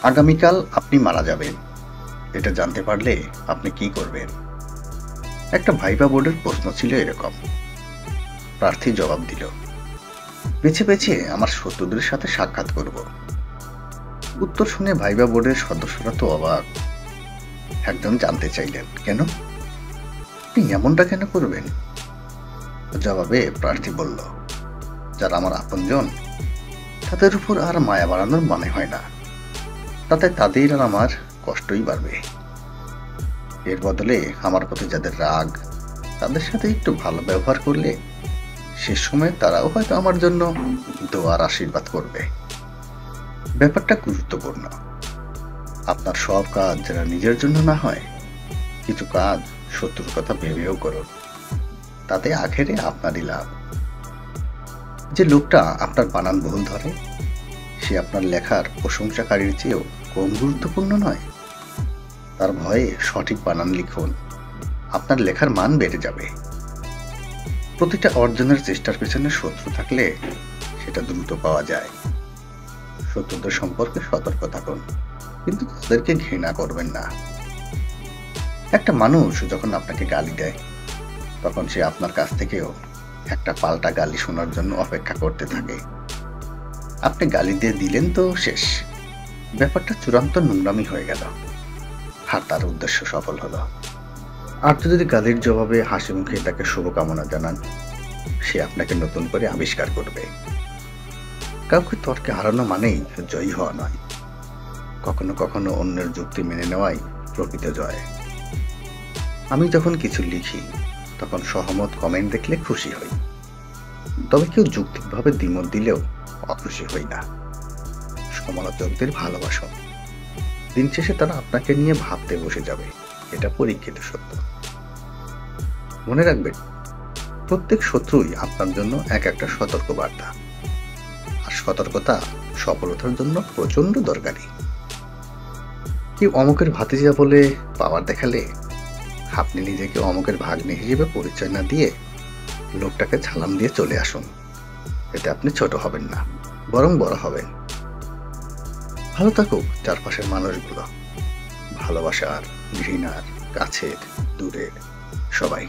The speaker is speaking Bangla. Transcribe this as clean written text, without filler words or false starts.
আগামীকাল আপনি মারা যাবেন, এটা জানতে পারলে আপনি কি করবেন? একটা ভাইবা বোর্ডের প্রশ্ন ছিল এরকম। প্রার্থী জবাব দিল, বেছে বেছে আমার শত্রুদের সাথে সাক্ষাৎ করব। উত্তর শুনে ভাইবা বোর্ডের সদস্যরা তো অবাক। একজন জানতে চাইলেন, কেন? আপনি এমনটা কেন করবেন? জবাবে প্রার্থী বলল, যারা আমার আপনজন তাদের উপর আর মায়া বাড়ানোর মনে হয় না, তাতে তাদের আর আমার কষ্টই বাড়বে। এর বদলে আমার প্রতি যাদের রাগ, তাদের সাথে একটু ভালো ব্যবহার করলে শেষ সময় তারাও হয়তো আমার জন্য দোয়ার আশীর্বাদ করবে। ব্যাপারটা গুরুত্বপূর্ণ। আপনার সব কাজ যারা নিজের জন্য না হয়, কিছু কাজ শত্রুর কথা ভেবেও করুন, তাতে আখেরে আপনারই লাভ। যে লোকটা আপনার বানান ভুল ধরে, সে আপনার লেখার প্রশংসাকারীর চেয়েও কম গুরুত্বপূর্ণ নয়। তার ভয়ে সঠিক বানান লিখুন, আপনার লেখার মান বেড়ে যাবে। প্রতিটা অর্জনের চেষ্টার পেছনে শত্রু থাকলে সেটা দ্রুত পাওয়া যায়। শত্রুদের সম্পর্কে সতর্ক থাকুন, কিন্তু তাদেরকে ঘৃণা করবেন না। একটা মানুষ যখন আপনাকে গালি দেয়, তখন সে আপনার কাছ থেকেও একটা পাল্টা গালি শোনার জন্য অপেক্ষা করতে থাকে। আপনি গালি দিয়ে দিলেন তো শেষ, ব্যাপারটা চূড়ান্ত নোংরামি হয়ে গেল, আর তার উদ্দেশ্য সফল হলো। আর যদি গালির জবাবে হাসি মুখে তাকে শুভকামনা জানান, সে আপনাকে নতুন করে আবিষ্কার করবে। কাউকে তর্কে হারানো মানেই জয়ী হওয়া নয়, কখনো কখনো অন্যের যুক্তি মেনে নেওয়াই প্রকৃত জয়। আমি যখন কিছু লিখি, তখন সহমত কমেন্ট দেখলে খুশি হই, তবে কেউ যৌক্তিকভাবে দ্বিমত দিলেও অখুশি হই না। সমালোচকদের ভালোবাসুন, দিন শেষে তারা আপনাকে নিয়ে ভাবতে বসে যাবে, এটা পরীক্ষিত সত্য। মনে রাখবেন, প্রত্যেক শত্রুই আপনার জন্য এক একটা সতর্ক বার্তা, আর সতর্কতা সফলতার জন্য প্রচন্ড দরকারি। কেউ অমুকের ভাতিজা বলে পাওয়ার দেখালে আপনি নিজেকে অমুকের ভাগ্নে হিসেবে পরিচয় না দিয়ে লোকটাকে সালাম দিয়ে চলে আসুন। এতে আপনি ছোট হবেন না, বরং বড় হবেন। ভালো থাকুক চারপাশের মানুষগুলো, ভালোবাসার, ঘৃণার, কাছের, দূরের সবাই।